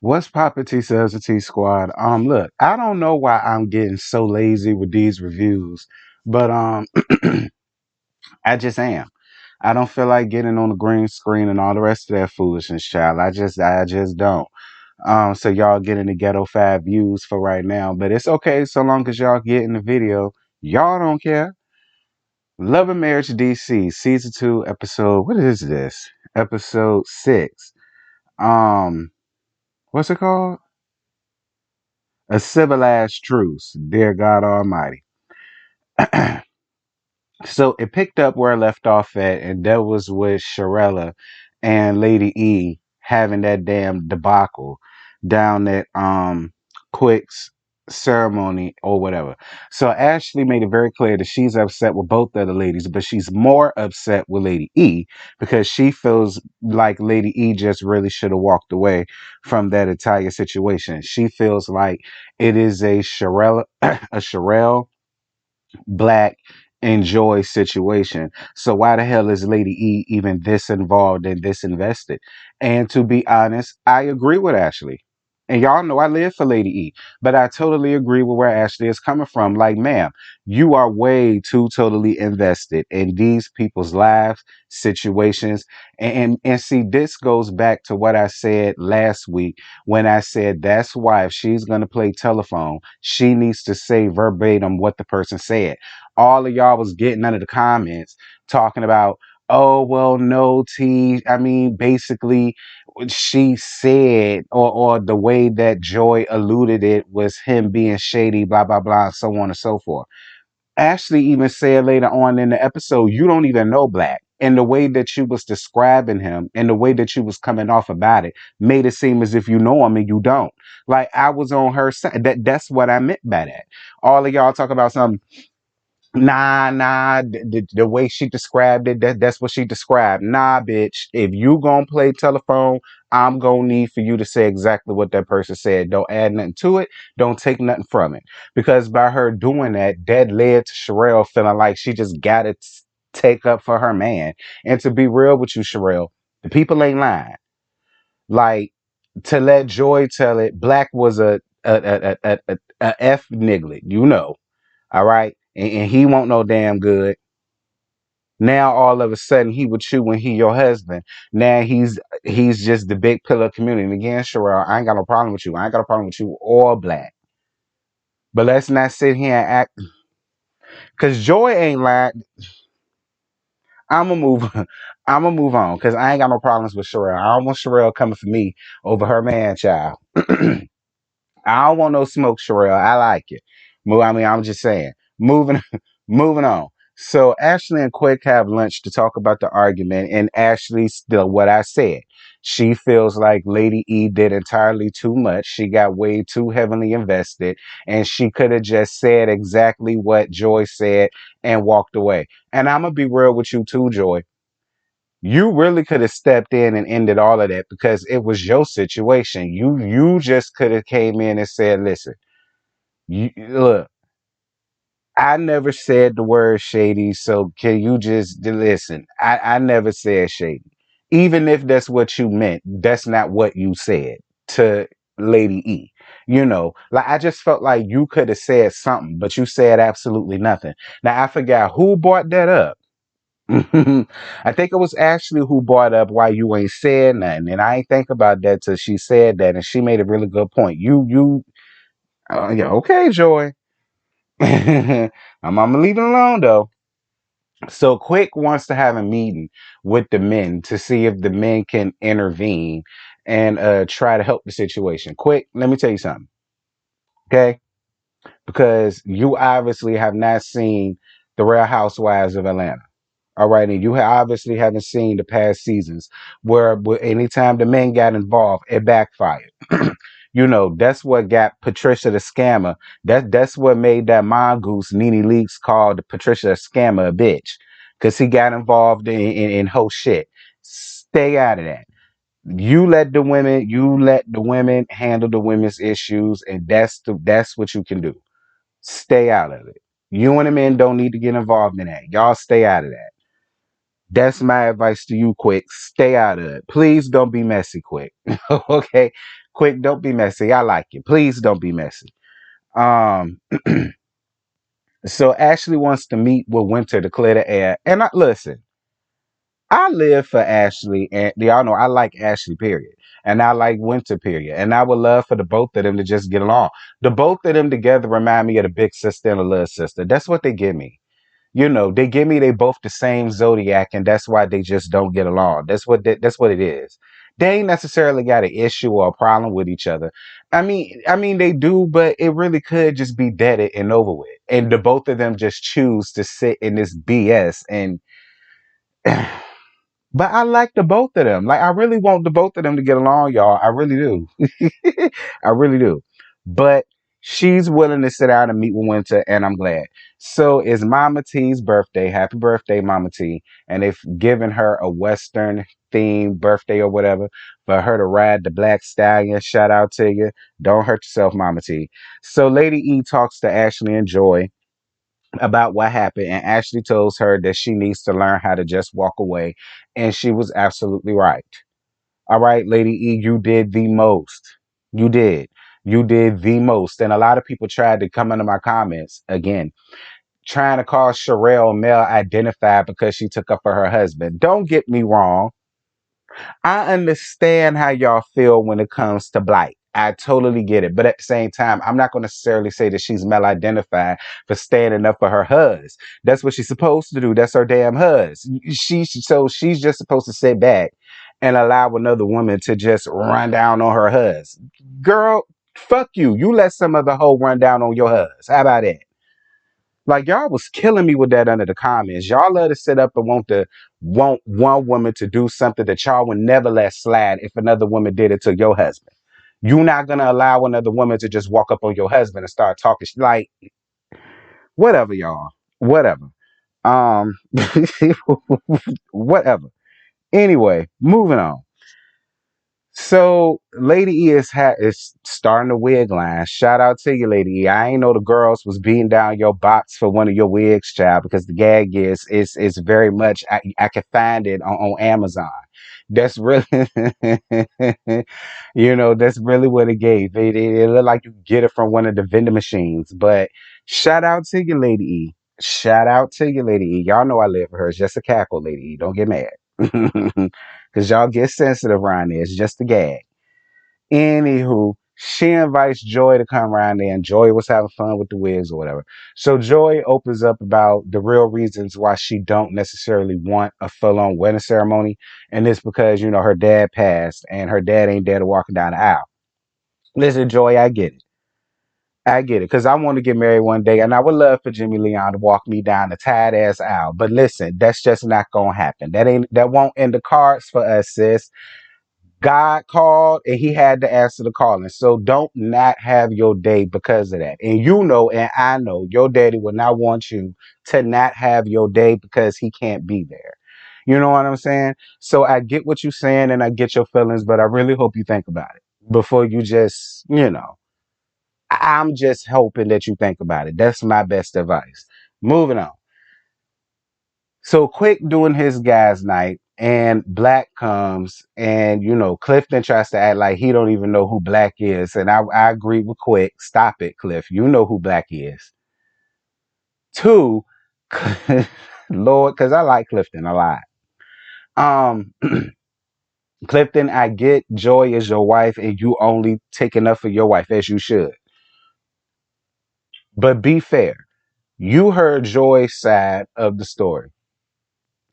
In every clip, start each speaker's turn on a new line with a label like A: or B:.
A: What's poppin', T says the T Squad? Look, I don't know why I'm getting so lazy with these reviews, but I just am. I don't feel like getting on the green screen and all the rest of that foolishness, child. I just don't. So y'all getting the ghetto five views for right now, but it's okay so long as y'all get in the video. Y'all don't care. Love and Marriage DC season 2 episode. What is this? Episode 6. Um, what's it called? A civilized truce. Dear God Almighty. So it picked up where I left off at, and that was with Sharella and Lady E having that damn debacle down at Quick's ceremony or whatever. So Ashley made it very clear that she's upset with both of the ladies, but she's more upset with Lady E because she feels like Lady E just really should have walked away from that entire situation. She feels like it is a Sharella a Sherelle Black enjoy situation. So why the hell is Lady E even this involved and this invested? And to be honest, I agree with Ashley. And y'all know I live for Lady E, but I totally agree with where Ashley is coming from. Like, ma'am, you are way too totally invested in these people's lives, situations. And see, this goes back to what I said last week when I said that's why if she's gonna play telephone, she needs to say verbatim what the person said. All of y'all was getting under the comments talking about, oh, well, no, T. I mean, basically, she said, or the way that Joy alluded it was him being shady, blah, blah, blah, so on and so forth. Ashley even said later on in the episode, you don't even know Black. And the way that you was describing him and the way that you was coming off about it made it seem as if you know him and you don't. Like I was on her side. That's what I meant by that. All of y'all talk about something. Nah. The way she described it, that's what she described. Nah, bitch. If you gonna play telephone, I'm gonna need for you to say exactly what that person said. Don't add nothing to it. Don't take nothing from it. Because by her doing that, that led to Cheryl feeling like she just got to take up for her man. And to be real with you, Cheryl, the people ain't lying. Like to let Joy tell it, Black was a F niglet, you know. All right. And he won't no damn good. Now all of a sudden he with you when he your husband. Now he's just the big pillar of community. And again, Cheryl, I ain't got no problem with you. I ain't got no problem with you or Black. But let's not sit here and act because Joy ain't lying. I'ma move I'ma move on because I ain't got no problems with Cheryl. I don't want Cheryl coming for me over her man child. I don't want no smoke, Cheryl. I like it. I mean, I'm just saying. Moving, moving on. So Ashley and Quick have lunch to talk about the argument, and Ashley still what I said. She feels like Lady E did entirely too much. She got way too heavily invested, and she could have just said exactly what Joy said and walked away. And I'm gonna be real with you too, Joy. You really could have stepped in and ended all of that because it was your situation. You just could have came in and said, "Listen, look, I never said the word shady, so can you just listen? I never said shady. Even if that's what you meant, that's not what you said to Lady E. You know, like I just felt like you could have said something, but you said absolutely nothing. Now I forgot who brought that up. I think it was Ashley who brought up why you ain't said nothing, and I ain't think about that till she said that, and she made a really good point. Yeah, okay, Joy. I'm gonna leave it alone though. So Quick wants to have a meeting with the men to see if the men can intervene and try to help the situation. Quick, let me tell you something, okay? Because you obviously have not seen the Real Housewives of Atlanta. All right, and you obviously haven't seen the past seasons where anytime the men got involved, it backfired. You know, that's what got Patricia the scammer. That's what made that mongoose Nene Leakes called Patricia a scammer a bitch. Cause he got involved in whole shit. Stay out of that. You let the women handle the women's issues, and that's what you can do. Stay out of it. You and the men don't need to get involved in that. Y'all stay out of that. That's my advice to you, Quick. Stay out of it. Please don't be messy, Quick. Okay? Quick, don't be messy. I like you. Please don't be messy. Um, so Ashley wants to meet with Winter to clear the air. And listen, I live for Ashley, and y'all know I like Ashley, period. And I like Winter, period. And I would love for the both of them to just get along. The both of them together remind me of the big sister and the little sister. That's what they give me. They give me they both the same zodiac, and that's why they just don't get along. That's what it is. They ain't necessarily got an issue or a problem with each other. I mean they do, but it really could just be dead and over with. And the both of them just choose to sit in this BS and but I like the both of them. Like I really want the both of them to get along, y'all. I really do. I really do. But she's willing to sit down and meet with Winter, and I'm glad. So it's Mama T's birthday. Happy birthday, Mama T. And they've given her a Western themed birthday or whatever for her to ride the Black Stallion. Shout out to you. Don't hurt yourself, Mama T. So Lady E talks to Ashley and Joy about what happened, and Ashley tells her that she needs to learn how to just walk away, and she was absolutely right. All right, Lady E, you did the most. You did. You did the most. And a lot of people tried to come into my comments again, trying to call Cheryl male identified because she took up for her husband. Don't get me wrong. I understand how y'all feel when it comes to blight. I totally get it. But at the same time, I'm not going to necessarily say that she's male identified for standing up for her husband. That's what she's supposed to do. That's her damn husband. So she's just supposed to sit back and allow another woman to just run down on her husband. Girl, fuck you. You let some other hoe run down on your husband. How about that? Like y'all was killing me with that under the comments. Y'all love to sit up and want one woman to do something that y'all would never let slide if another woman did it to your husband. You're not gonna allow another woman to just walk up on your husband and start talking like whatever, y'all. Whatever. Um whatever. Anyway, moving on. So Lady E is starting a wig line. Shout out to you, Lady E. I ain't know the girls was beating down your box for one of your wigs, child, because the gag is very much I can find it on Amazon. That's really that's really what it gave. It looked like you get it from one of the vending machines. But shout out to you, Lady E. Shout out to you, Lady E. Y'all know I live for her. It's just a cackle, Lady E. Don't get mad. Because y'all get sensitive around there. It's just a gag. Anywho, she invites Joy to come around there, and Joy was having fun with the wigs or whatever. So Joy opens up about the real reasons why she don't necessarily want a full-on wedding ceremony, and it's because her dad passed, and her dad ain't there to walk down the aisle. Listen, Joy, I get it. I get it, because I want to get married one day, and I would love for Jimmy Leon to walk me down the tired ass aisle. But listen, that's just not gonna happen. That won't end the cards for us, sis. God called and he had to answer the calling. So don't not have your day because of that. And and I know your daddy will not want you to not have your day because he can't be there. You know what I'm saying? So I get what you're saying and I get your feelings, but I really hope you think about it before you just. I'm just hoping that you think about it. That's my best advice. Moving on. So Quick doing his guys night and Black comes and Clifton tries to act like he don't even know who Black is. And I agree with Quick. Stop it, Cliff. You know who Black is. Two, Lord, because I like Clifton a lot. Um Clifton, I get Joy is your wife and you only take enough for your wife as you should. But be fair. You heard Joy's side of the story.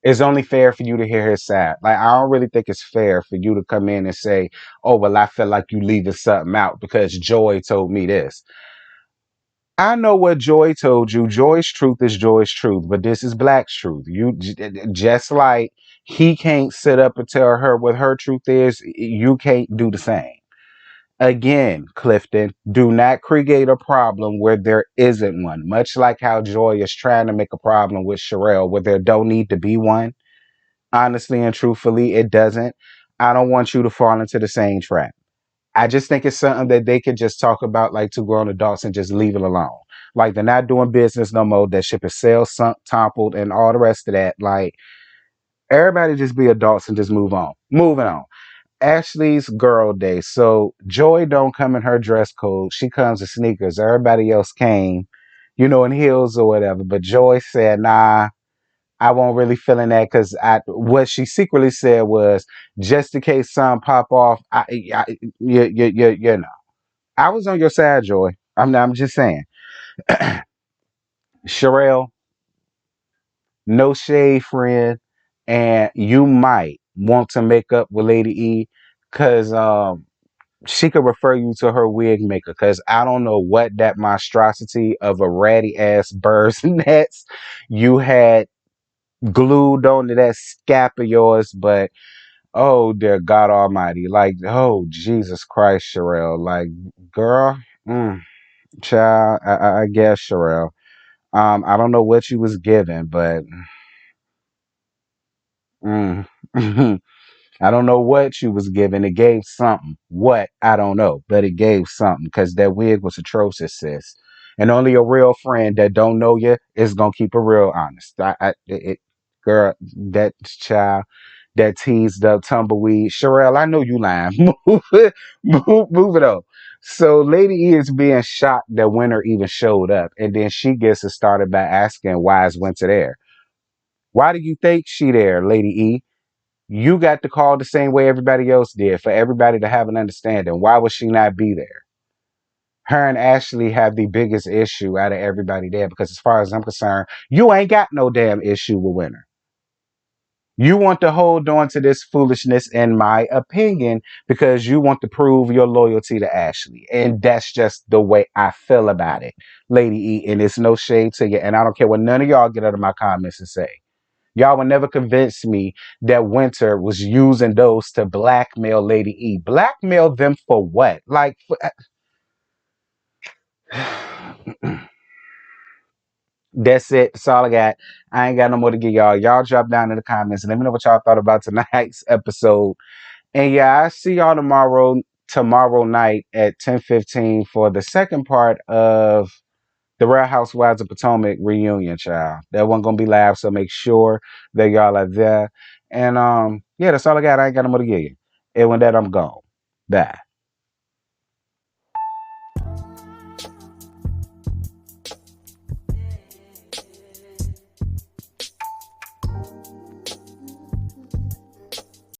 A: It's only fair for you to hear his side. Like, I don't really think it's fair for you to come in and say, oh, well, I feel like you leaving something out because Joy told me this. I know what Joy told you. Joy's truth is Joy's truth, but this is Black's truth. Just like he can't sit up and tell her what her truth is, you can't do the same. Again, Clifton, do not create a problem where there isn't one. Much like how Joy is trying to make a problem with Cheryl where there don't need to be one. Honestly and truthfully, it doesn't. I don't want you to fall into the same trap. I just think it's something that they could just talk about like two grown adults and just leave it alone. Like they're not doing business no more. That ship is sailed, sunk, toppled, and all the rest of that. Like everybody just be adults and just move on. Moving on. Ashley's girl day. So Joy don't come in her dress code. She comes in sneakers. Everybody else came, in heels or whatever. But Joy said, "Nah, I won't really feeling that because I what she secretly said was just in case some pop off. I was on your side, Joy. I'm just saying, Cheryl, no shade, friend, and you might want to make up with Lady E because she could refer you to her wig maker because I don't know what that monstrosity of a ratty ass bird's nest you had glued onto that scalp of yours, but oh dear God Almighty, like oh Jesus Christ, Cheryl, like girl, child, I guess Cheryl, I don't know what you was given, but mm, I don't know what you was given. It gave something. What? I don't know. But it gave something because that wig was atrocious, sis. And only a real friend that don't know you is going to keep it real honest. Girl, that child, that teased up tumbleweed. Cheryl, I know you lying. Move it, move it on. So Lady E is being shocked that Winter even showed up. And then she gets it started by asking, why is Winter there? Why do you think she there, Lady E? You got the call the same way everybody else did for everybody to have an understanding. Why would she not be there? Her and Ashley have the biggest issue out of everybody there because, as far as I'm concerned, you ain't got no damn issue with Winter. You want to hold on to this foolishness, in my opinion, because you want to prove your loyalty to Ashley. And that's just the way I feel about it, Lady E. And it's no shade to you. And I don't care what none of y'all get out of my comments and say. Y'all would never convince me that Winter was using those to blackmail Lady E. Blackmail them for what? Like, that's it. That's all I got. I ain't got no more to give y'all. Y'all drop down in the comments and let me know what y'all thought about tonight's episode. And yeah, I see y'all tomorrow night at 10:15 for the second part of the Real Housewives of Potomac reunion, child. That one gonna be live, so make sure that y'all are there. And yeah, that's all I got. I ain't got no more to give you. And with that, I'm gone. Bye.